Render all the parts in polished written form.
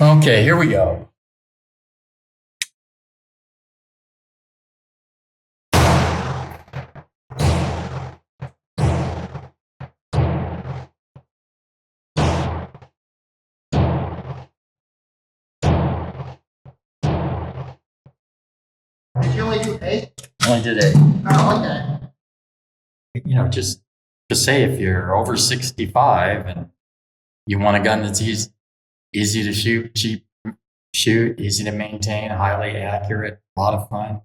Okay, here we go. Did you only do 8? Only did 8. Oh, okay. You know, just to say if you're over 65 and you want a gun that's easy to shoot, cheap to shoot, easy to maintain, highly accurate, a lot of fun.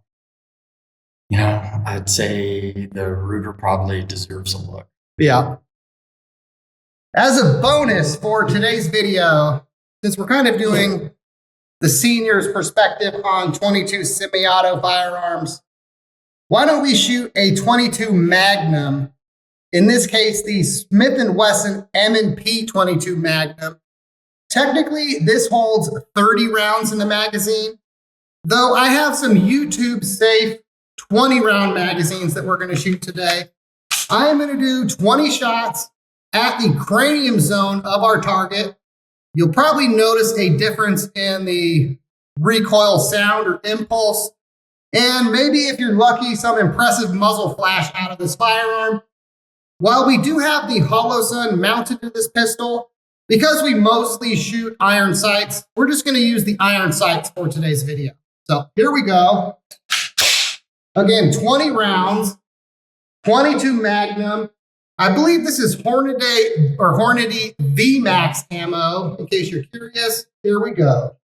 You know, I'd say the Ruger probably deserves a look. Yeah. As a bonus for today's video, since we're kind of doing the senior's perspective on 22 semi-auto firearms, why don't we shoot a 22 Magnum? In this case, the Smith & Wesson M&P 22 Magnum. Technically, this holds 30 rounds in the magazine, though I have some YouTube-safe 20-round magazines that we're going to shoot today. I am going to do 20 shots at the cranium zone of our target. You'll probably notice a difference in the recoil sound or impulse, and maybe if you're lucky, some impressive muzzle flash out of this firearm. While we do have the Holosun mounted to this pistol, because we mostly shoot iron sights, we're just going to use the iron sights for today's video. So here we go. Again, 20 rounds, 22 Magnum. I believe this is Hornady VMAX ammo, in case you're curious. Here we go.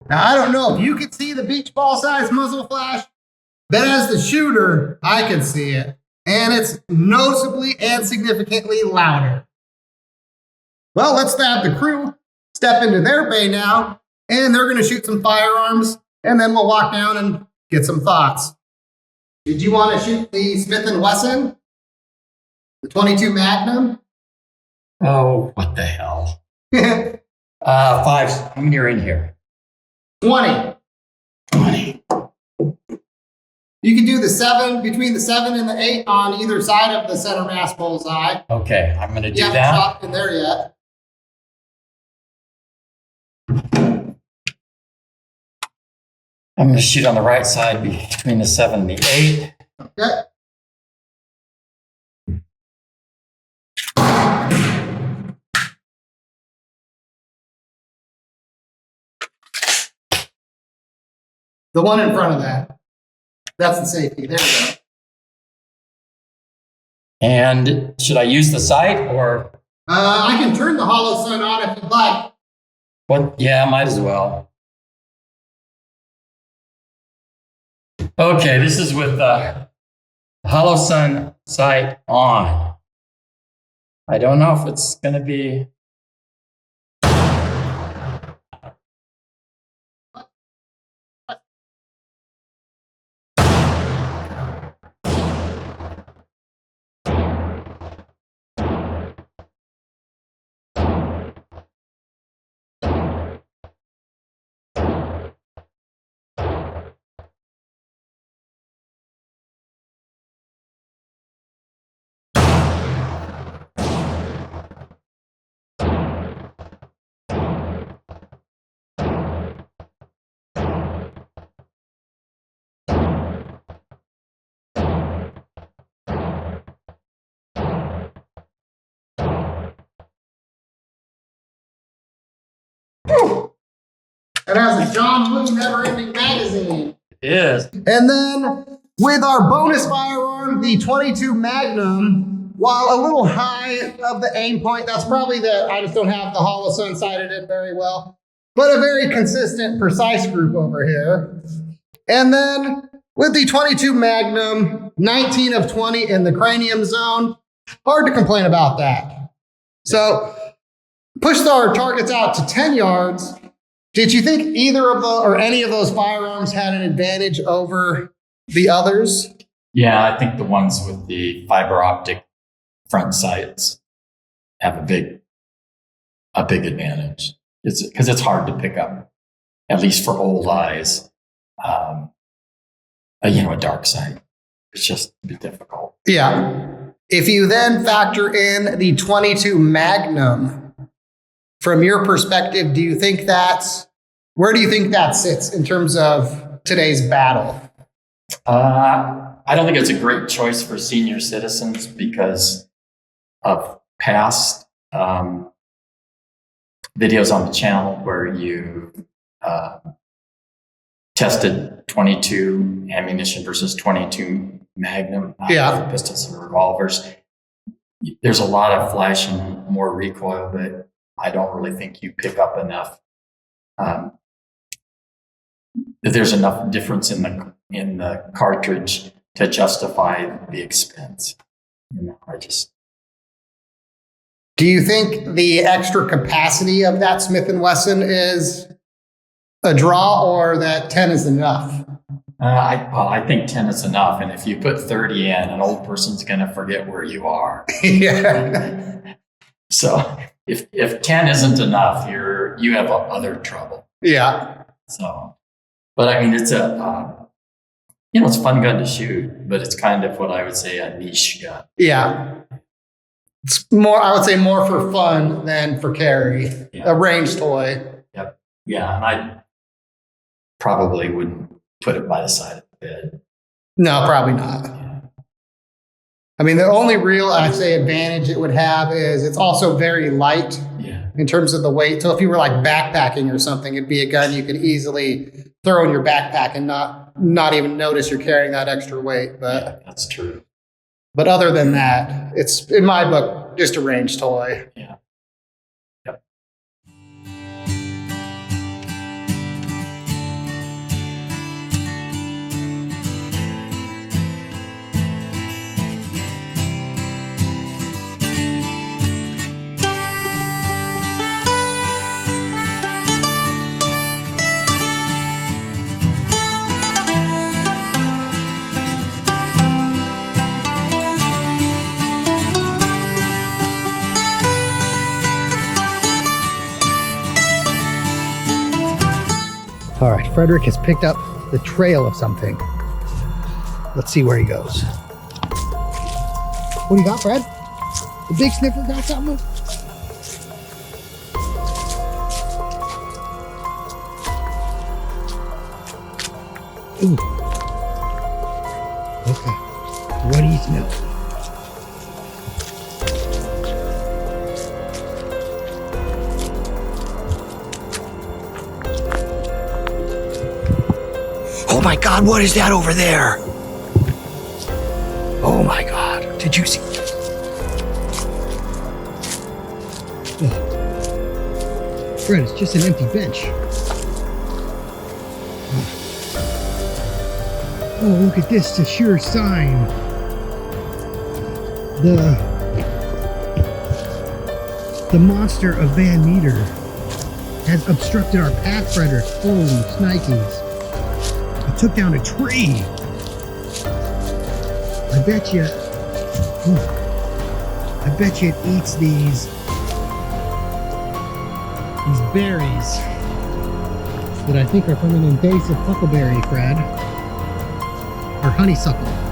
Now, I don't know if you could see the beach ball size muzzle flash, but as the shooter, I can see it. And it's noticeably and significantly louder. Well, let's have the crew step into their bay now, and they're going to shoot some firearms, and then we'll walk down and get some thoughts. Did you want to shoot the Smith & Wesson? The 22 Magnum? Oh, what the hell. 5, how many are in here? 20. 20. You can do the 7, between the 7 and the 8 on either side of the center mass bullseye. Okay, I'm going to do You haven't that. shot in there yet. I'm going to shoot on the right side between the 7 and the 8. Okay. The one in front of that. That's the safety. There we go. And should I use the sight or? I can turn the Holosun on if you'd like. What? Yeah, might as well. Okay, this is with the Holosun sight on. I don't know if it's going to be. It has a John Woo never-ending magazine. It is. And then with our bonus firearm, the 22 Magnum, while a little high of the aim point, that's probably I just don't have the Holosun sighted in very well, but a very consistent, precise group over here. And then with the 22 Magnum, 19 of 20 in the cranium zone. Hard to complain about that. So pushed our targets out to 10 yards. Did you think either of the or any of those firearms had an advantage over the others? Yeah, I think the ones with the fiber optic front sights have a big advantage. It's because it's hard to pick up, at least for old eyes, a dark sight. It's just a bit difficult. Yeah. If you then factor in the 22 Magnum, from your perspective, where do you think that sits in terms of today's battle? I don't think it's a great choice for senior citizens because of past videos on the channel where you tested 22 ammunition versus 22 Magnum pistols and revolvers. There's a lot of flash and more recoil, but I don't really think you pick up enough. That there's enough difference in the cartridge to justify the expense. Do you think the extra capacity of that Smith & Wesson is a draw, or that 10 is enough? I think 10 is enough. And if you put 30 in, an old person's going to forget where you are. Yeah. So if 10 isn't enough, you have other trouble. Yeah. So, but I mean, it's it's a fun gun to shoot, but it's kind of what I would say a niche gun. Yeah. It's more, I would say, more for fun than for carry. Yeah. A range toy. Yep. Yeah. And I probably wouldn't put it by the side of the bed. No, probably not. Yeah. I mean, the only real, I'd say, advantage it would have is it's also very light in terms of the weight. So if you were like backpacking or something, it'd be a gun you could easily throw in your backpack and not even notice you're carrying that extra weight. But yeah, that's true. But other than that, it's, in my book, just a range toy. Yeah. All right, Frederick has picked up the trail of something. Let's see where he goes. What do you got, Fred? The big sniffer got something? Ooh. Okay. What do you smell? Oh my God, what is that over there? Oh my God, did you see? Oh. Fred, it's just an empty bench. Oh, look at this, it's a sure sign. The monster of Van Meter has obstructed our path, Frederick. Holy snikes. Took down a tree. I bet you it eats these berries that I think are from an invasive huckleberry, Fred, or honeysuckle.